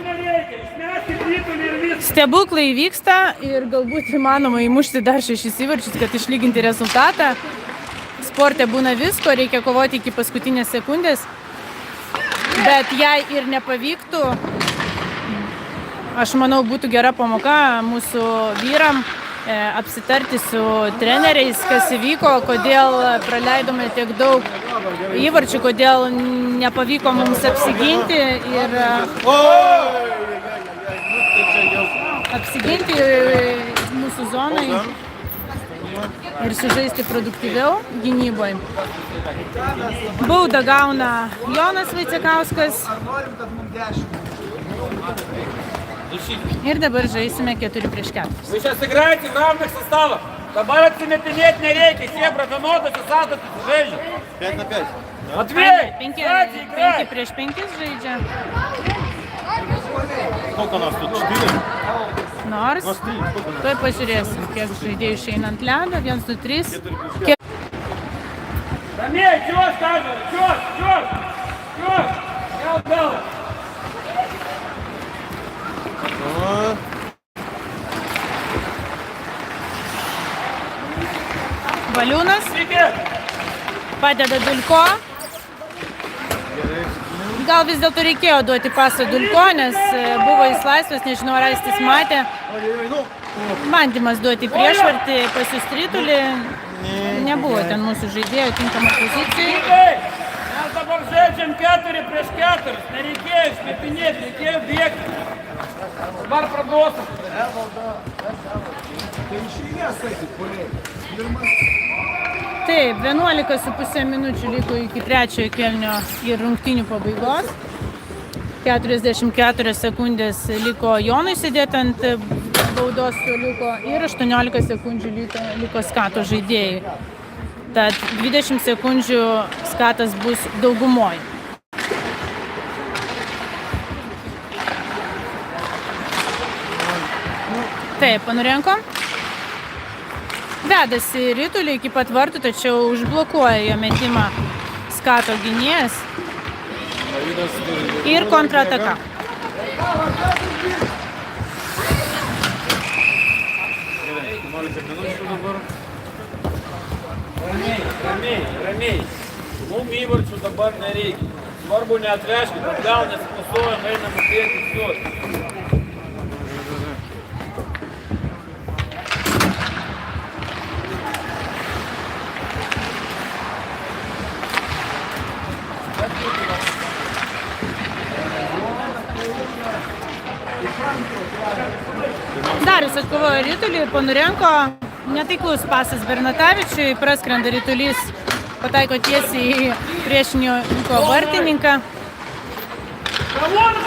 Stebuklai vyksta ir galbūt įmanoma įmušti dar 6 įvarčius, kad išlyginti rezultatą. Sporte būna visko, reikia kovoti iki paskutinės sekundės. Bet jei ir nepavyktų, aš manau, būtų gera pamoka mūsų vyram apsitarti su treneriais, kas įvyko, kodėl praleidome tiek daug įvarčių, kodėl nepavyko mums apsiginti ir apsiginti mūsų zonai ir sužaisti produktyviau gynyboje. Baudą gauna Jonas Vaicekauskas. Ir dabar žaisime 4-4. Вы сейчас играете в равных составах. Dabar atsimetinėti nereikia, tie bratanotas įsatotis žaidžia. 5-5. Matvėjai, 5-5 žaidžia. Сколько у нас тут? 4? Nors, tuoj pažiūrėsim, kiek žaidėjų išeina ant ledo. 1, 2, 3. Damėj, čiuoš, Ąžuolai, čiuoš. Gal. Valiūnas padeda Dulko. Gal vis dėlto reikėjo duoti pasą Dulko, nes buvo jis laisvas, nežinau, ar Aistis matė. Bandymas duoti priešvartį, pasiųsti ritulį. Nebuvo ten mūsų žaidėjo tinkama pozicijai. Mes dabar žaidžiam 4-4. Nereikėjo išmetinėti, reikėjo bėgti. Dabar praduosim. Taip, 11,5 minučių liko iki trečiojo kėlinio ir rungtynių pabaigos. 44 sekundės liko Jonui sėdėti ant baudos suoliuko ir 18 sekundžių liko Skato žaidėjai. Tad 20 sekundžių skatas bus daugumoje. Taip, Ponorenko vedasi Ritulį iki pat vartų, tačiau užblokuoja jo metimą skato gynėjas ir kontrataka. Norite minučių dabar? Ramiai. Mum įvarčių dabar nereikia. Svarbu neatveškit, atgal nesimusuojam, einam į priekį su. Darius atkovojo Ritulį, Ponorenko netaiklus pasas Bernatavičiui, praskrenda Ritulys, pataiko tiesiai į priešininko vartininką.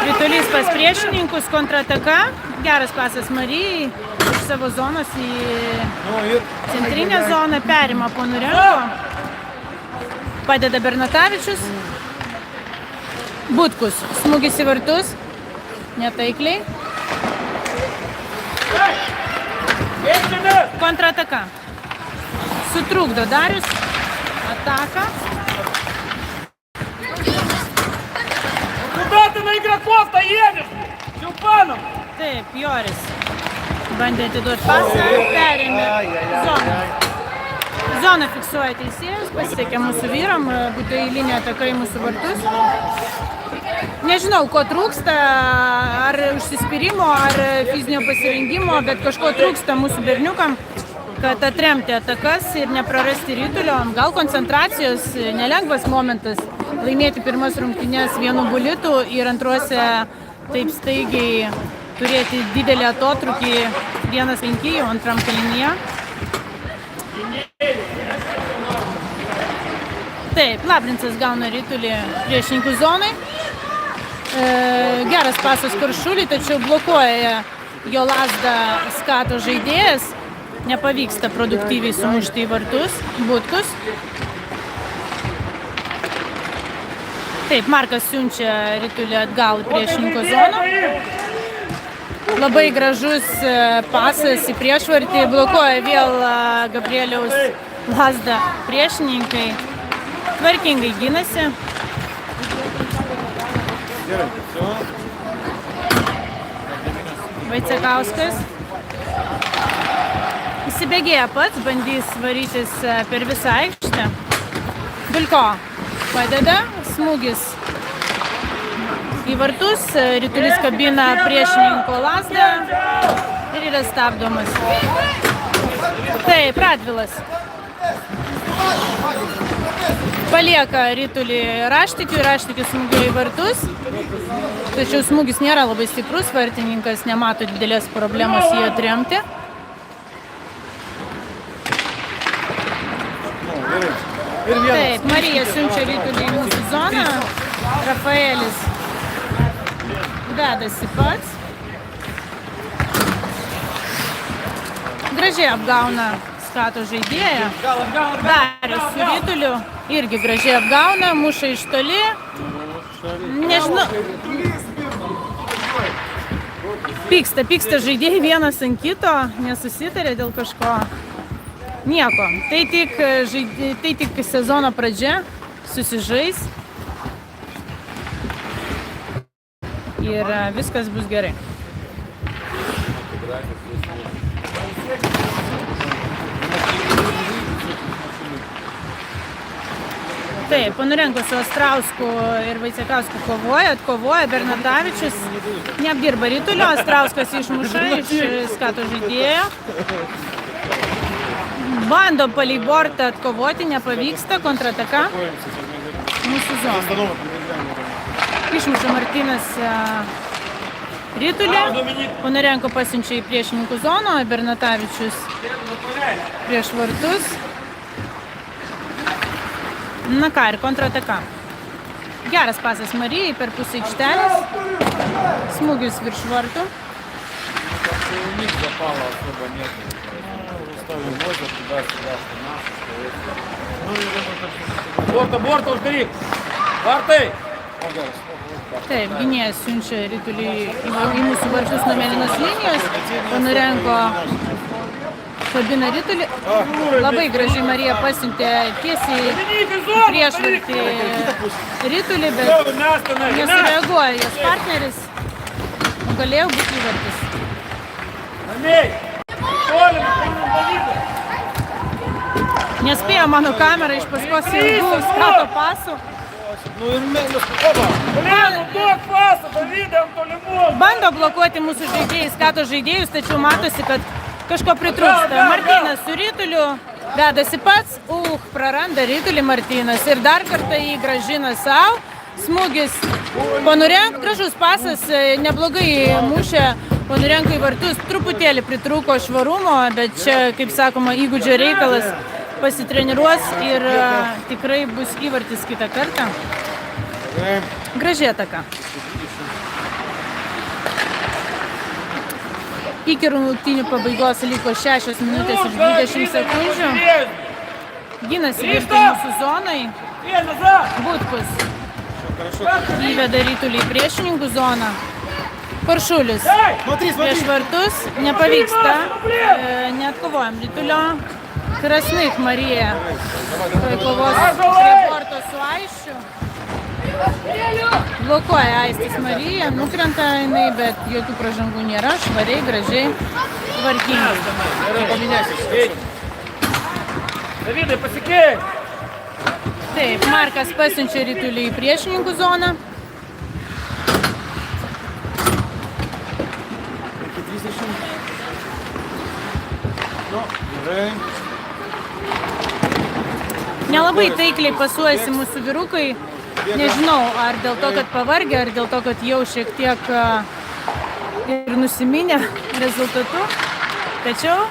Ritulys pas priešininkus, kontrataka, geras pasas Marijai iš savo zonos į centrinę zoną, perima Ponorenko, padeda Bernatavičius, Butkus, smūgis į vartus, netaikliai. Kontrataka. Sutrukdo Darius. Атака. Куда ты на игроков-то едешь? Чулпанов! Taip, Joris bandė atiduoti pasą, perėmė zoną. Zoną fiksuoja teisėjas, pasisekė mūsų vyram, būtų eilinė ataka į mūsų vartus. Nežinau, ko trūksta, ar užsispyrimo, ar fizinio pasirengimo, bet kažko trūksta mūsų berniukam, kad atremti atakas ir neprarasti Ritulio. Gal koncentracijos, nelengvas momentas laimėti pirmas rungtynes vienu bulitu ir antruose taip staigiai turėti didelį atotrūkį 1-5 jau antram kėlinyje. Taip, Labrincas gauna Ritulį priešininkų zonai. Geras pasas Karšulį, tačiau blokuoja jo lazdą skato žaidėjas. Nepavyksta produktyviai sumušti į vartus. Butkus. Taip, Markas siunčia Ritulį atgal į priešininko zoną. Labai gražus pasas į priešvartį. Blokuoja vėl Gabrieliaus lazdą priešininkai. Tvarkingai gynasi. Vaicekauskas įsibėgėja pats, bandys varytis per visą aikštę. Dulko padeda, smūgis į vartus, Ritulys kabina priešininko lazdą ir yra stabdomas. Taip, Radvilas palieka Ritulį Raštikiui, Raštikis smūgio į vartus, tačiau smūgis nėra labai stiprus, vartininkas nemato didelės problemos jį atremti. Taip, Marija siunčia Ritulį į mūsų zoną, Rafaelis vedasi pats. Gražiai apgauna skato žaidėją. Darius su Rituliu irgi gražiai apgauna, muša iš toli. Nežinau. Pyksta žaidėjai vienas ant kito, nesusitarė dėl kažko. Nieko. Tai tik sezono pradžia, susižais. Ir viskas bus gerai. Taip, Ponorenko su Astrausku ir Vaicekausku atkovoja, Bernatavičius neapdirba Ritulio, Astrauskas išmuša iš skato žaidėjo. Bando palei bortą atkovoti, nepavyksta, kontrataka mūsų zoną. Išmuša Martynas Ritulį, Ponorenko pasiunčia į priešininkų zoną, Bernatavičius prieš vartus. Na ką, ir kontrataka. Geras pasas Marijai per pusę aikštelės. Smūgis virš vartų. ставим. Возят туда-сюда, что наши, что эти. Ну, я думаю, так что... Борта, борта, uždaryk! Vartai! Taip, gynėjas siunčia Ritulį į mūsų vartus nuo mėlynos linijos. Ponurenko kabina Ritulį. Labai gražiai Marija pasiuntė tiesiai į priešvartį Ritulį, bet nesureaguoja jos partneris. Galėjo būti įvartis. Nespėjo mano kamera iš paskos ilgų skato pasų. Ну, и mes... Oba! Duok pasą, Davidai, ant tolimų! Bando blokuoti mūsų žaidėjai, skato žaidėjus, tačiau matosi, kad kažko pritrūksta. Martynas su Rituliu vedasi pats, praranda Ritulį Martynas ir dar kartą jį grąžina savo. Smūgis Ponurenko, gražus pasas, neblogai mušė Ponurenko į vartus, truputėlį pritrūko švarumo, bet čia, kaip sakoma, įgūdžio reikalas, pasitreniruos ir tikrai bus įvartis kitą kartą. Graži ataka. Iki rungtynių pabaigos liko 6 minutės ir 20 sekundžių. Ginasi virti mūsų zonai. Butkus įveda Ritulį į priešininkų zoną. Paršulis prieš vartus. Nepavyksta. Neatkovojam Ritulio. Krasnik Marija. Kovos prie borto su Aiščiu. Blokuoja Aistis Marija, nukrenta jinai, bet jokių pražangų nėra, švariai, gražiai, tvarkingai. Davidai, pasikei! Taip, Markas pasiunčia Ritulį į priešininkų zoną. Iki 30. Nu, gerai. Nelabai taikliai pasuojasi mūsų vyrukai. Nežinau, ar dėl to, kad pavargę, ar dėl to, kad jau šiek tiek ir nusiminę rezultatu. Tačiau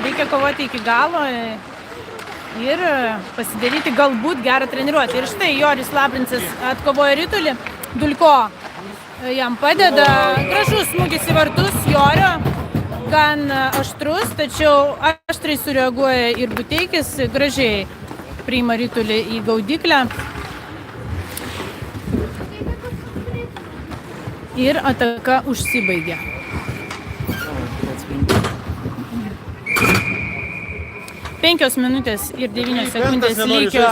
reikia kovoti iki galo ir pasidaryti galbūt gerą treniruotę. Ir štai Joris Labrincas atkovoja Ritulį. Dulko jam padeda. Gražus smūgis į vartus Jorio. Gan aštrus, tačiau aštriai sureaguoja ir Buteikis. Gražiai priima Ritulį į gaudyklę. Ir ataka užsibaigė. Penkios minutės ir 9 sekundės lygio.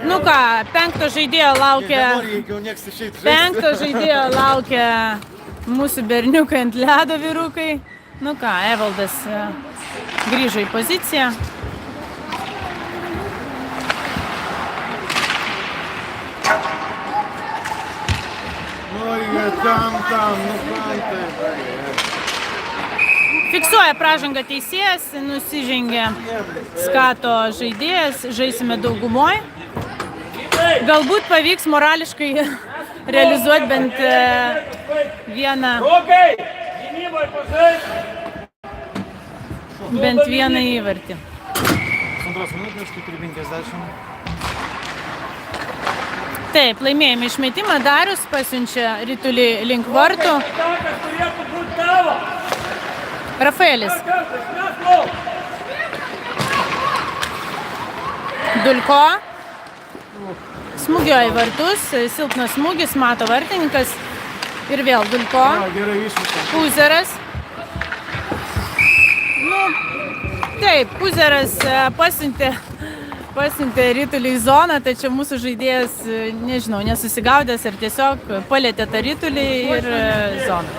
Nu ką, penkto žaidėjo laukia mūsų berniukai ant ledo vyrukai. Nu ką, Evaldas grįžo į poziciją. Fiksuoja pražangą teisėjas, nusižengia skato žaidėjas, žaisime daugumoje. Galbūt pavyks morališkai realizuoti bent vieną įvartį. Taip, laimėjame išmetimą. Darius pasiunčia Ritulį link vartų. Rafaelis. Dulko. Smūgioja į vartus. Silpnas smūgis, mato vartininkas. Ir vėl Dulko. Puzeras. Nu, taip, Puzeras pasiuntė Ritulį į zoną, tačiau mūsų žaidėjas, nežinau, nesusigaudęs ir tiesiog palėtė tą Ritulį ir zoną.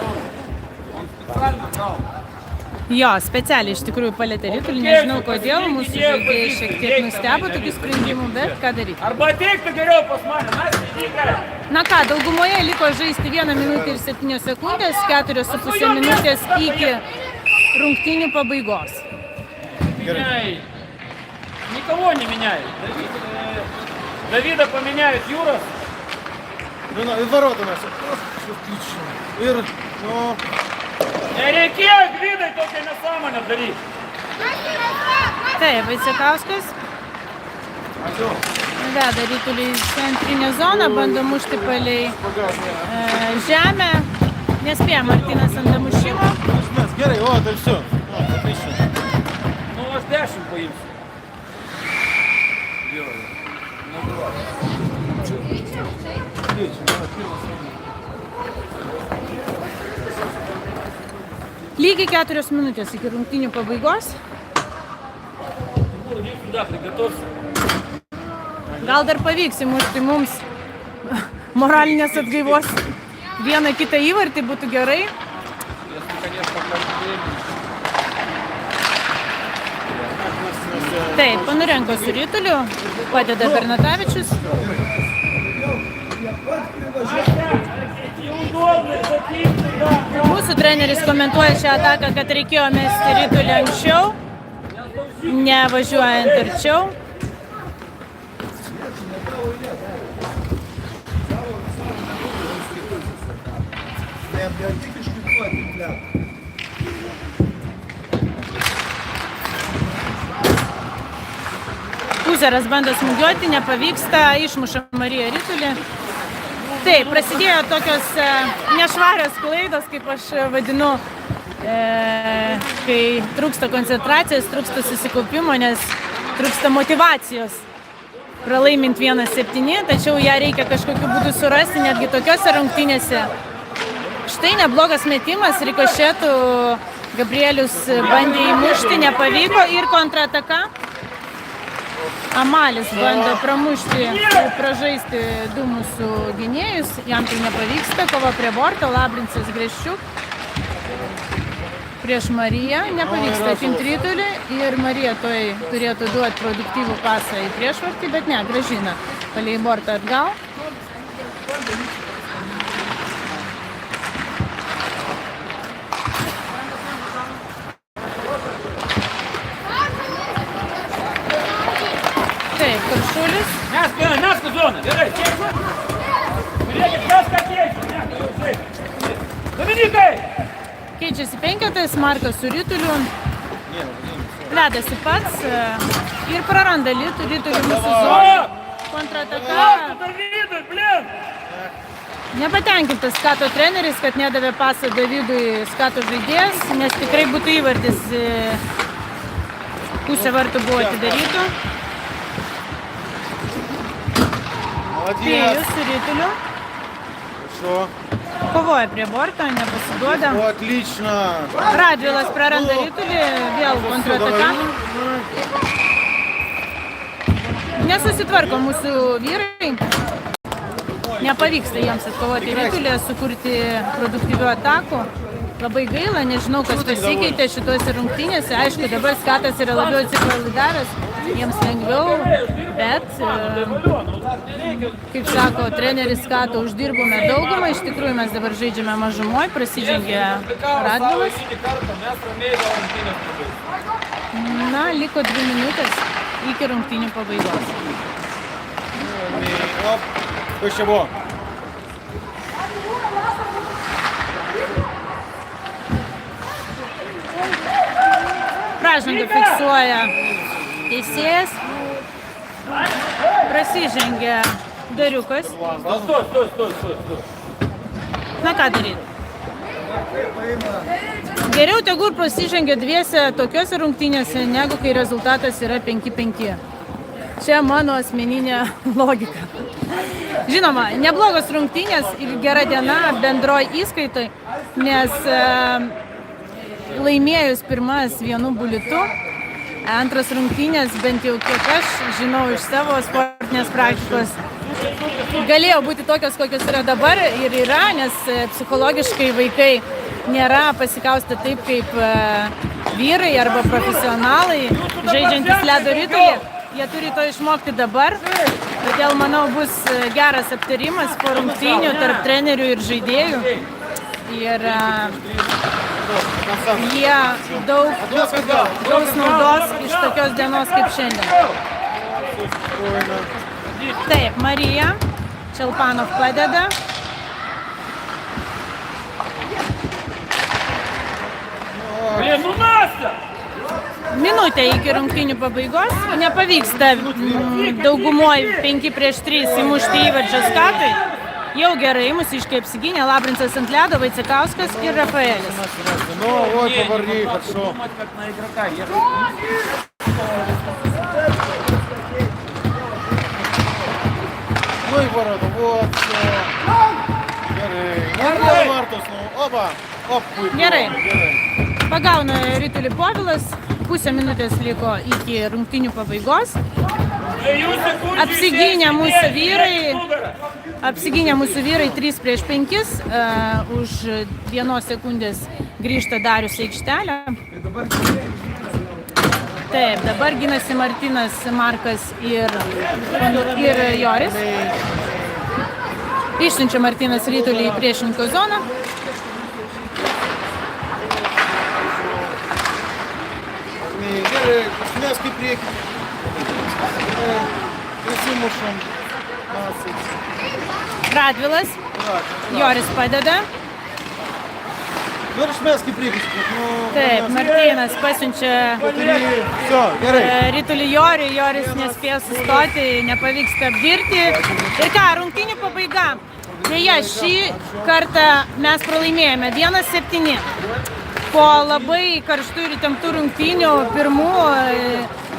Jo, specialiai iš tikrųjų palėtė Ritulį, nežinau kodėl, mūsų žaidėjai šiek tiek nustebo tokių sprendimų, bet ką daryti. Arba ateiktų geriau pas mane, mes įtikė. Na ką, daugumoje liko žaisti 1 minutė ir 7 sekundės, 4,5 minutės iki rungtynių pabaigos. Меняй. Никого не меняют. Давида поменяют Юрос. И ворота у нас. Отлично. Nereikėjo Gvidai tokią nesąmonę daryti. Taip, Vaicekauskas veda Ritulį į centrinę zoną, bando mušti palei žemę. Nespėja Martynas ant damušimo. Mes, gerai, o, tai все. Отлично. Ну, аж 10 поїмся. Lygiai 4 minutės iki rungtynių pabaigos. Иди сюда, приготовься. Gal dar pavyks įmušti mums moralinės atgaivos. Vieną kitą įvartį būtų gerai. Если, конечно, каждый время. Taip, Panurenko su Rytuliu, padeda Bernatavičius. Mūsų treneris komentuoja šią ataką, kad reikėjo mesti Rytulį anksčiau, nevažiuojant arčiau. Puzeras bando smūgiuoti, nepavyksta, išmuša Marija Rytulį. Taip, prasidėjo tokios nešvarios klaidos, kaip aš vadinu, kai trūksta koncentracijos, trūksta susikaupimo, nes trūksta motyvacijos. Pralaimint 1-7, tačiau ją reikia kažkokiu būdu surasti, netgi tokiose rungtynėse. Štai neblogas metimas, rikošetų Gabrielius bandė įmušti, nepavyko ir kontrataka. Amalis bando pramušti, pražaisti du mūsų gynėjus, jam tai nepavyksta, kova prie borto, Labrincas Greščiuk prieš Mariją, nepavyksta atimti Rytulį ir Marija toj turėtų duoti produktyvų pasą į priešvartį, bet ne, grąžina palei bortą atgal. Taip, Karšulis. Мяско зона, gerai. Žiūrėkit, kas ką keičia. Dominikai! Keičiasi penketais, Markas su Rytuliu. Ledasi pats ir praranda Rytulį mūsų zoną. Kontrataka. Davidui, blin! Nepatenkintas Skato treneris, kad nedavė pasą Davidui Skato žaidėjas, nes tikrai būtų įvartis, pusė vartų buvo atidarytų. Pėjus su Rytuliu. Хорошо. Kovoja prie borto, nepasiduoda. Отлично. Radvilas praranda Rytulį, vėl kontrataka. Nesusitvarko mūsų vyrai. Nepavyksta jiems atkovoti Rytulį, sukurti produktyvių atakų. Labai gaila, nežinau, kas pasikeitė šitose rungtynėse. Aišku, dabar Skatas yra labiau atsipalaidavęs, jiems lengviau, bet, kaip sako treneris Skato, uždirbome daugumą. Iš tikrųjų, mes dabar žaidžiame mažumoj, prasidžengė Radvilas. Na, liko 2 minutės iki rungtynių pabaigos. Kas čia buvo? Pražangą fiksuoja teisėjas. Prasižengia Dariukas. Стой. Na ką daryti? Geriau tegul prasižengia dviese tokiose rungtynėse, negu kai rezultatas yra 5-5. Čia mano asmeninė logika. Žinoma, neblogos rungtynės ir gera diena bendroj įskaitoj, nes laimėjus pirmas 1 bulitu, antras rungtynės, bent jau kiek aš žinau iš savo sportinės praktikos, galėjo būti tokios, kokios yra dabar ir yra, nes psichologiškai vaikai nėra pasikaustę taip kaip vyrai arba profesionalai, žaidžiantys ledo ritulį. Jie turi to išmokti dabar, todėl, manau, bus geras aptarimas po rungtynių tarp trenerių ir žaidėjų. Ir jie daug gaus naudos iš tokios dienos kaip šiandien. Taip, Marija Čelpanov padeda. Блин, ну Настя! Minutė iki rungtynių pabaigos. Nepavyksta daugumoj 5-3 įmušti įvarčio Skatui. Jau gerai, mūsiškai apsigynė Labrincas ant ledo, Vaicekauskas ir Rafaelis. Ну, ой, поварни, хорошо. Думать как на игрока. Ну и ворота, вот, все. Gerai. Vartus, nu, opa. Op, puiku. Gerai. Gerai. Pagauna ritulį Povilas, pusę minutės liko iki rungtynių pabaigos. Apsigynė mūsų vyrai 3 prieš 5, už 1 sekundės grįžta Darius į aikštelę. Taip, dabar ginasi Martynas, Markas ir Joris. Išsiunčia Martynas ritulį į priešininko zoną. Gerai, mes kaip priekį. Prisimušam. Radvilas, Joris padeda. Nu ir mes kaip priekį. Taip, Martynas pasiunčia Все, gerai. ritulį Joriui, Joris nespėjo sustoti, nepavyksta apdirti. Ir ką, rungtynių pabaiga. Deja, šį kartą mes pralaimėjome 1-7. Po labai karštų ir įtemptų rungtynių, pirmų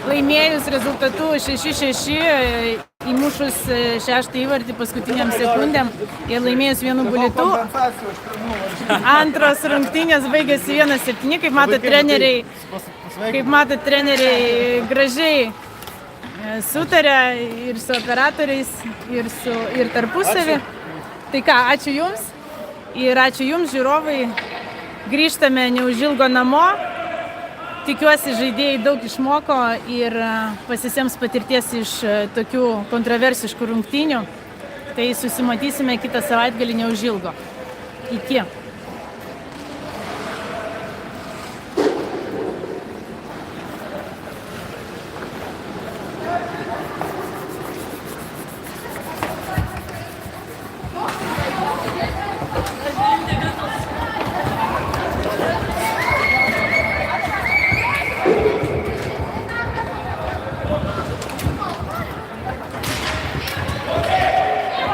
laimėjus rezultatų 6-6, įmušus 6 įvartį paskutiniam sekundėm ir laimėjus 1 bulitu. Antros rungtynės baigėsi 1-7, kaip matot, treneriai gražiai sutarė ir su operatoriais, ir tarpusavį. Tai ką, ačiū Jums ir ačiū Jums, žiūrovai. Grįžtame neužilgo namo. Tikiuosi, žaidėjai daug išmoko ir pasisems patirties iš tokių kontroversiškų rungtynių. Tai susimatysime kitą savaitgalį neužilgo. Iki.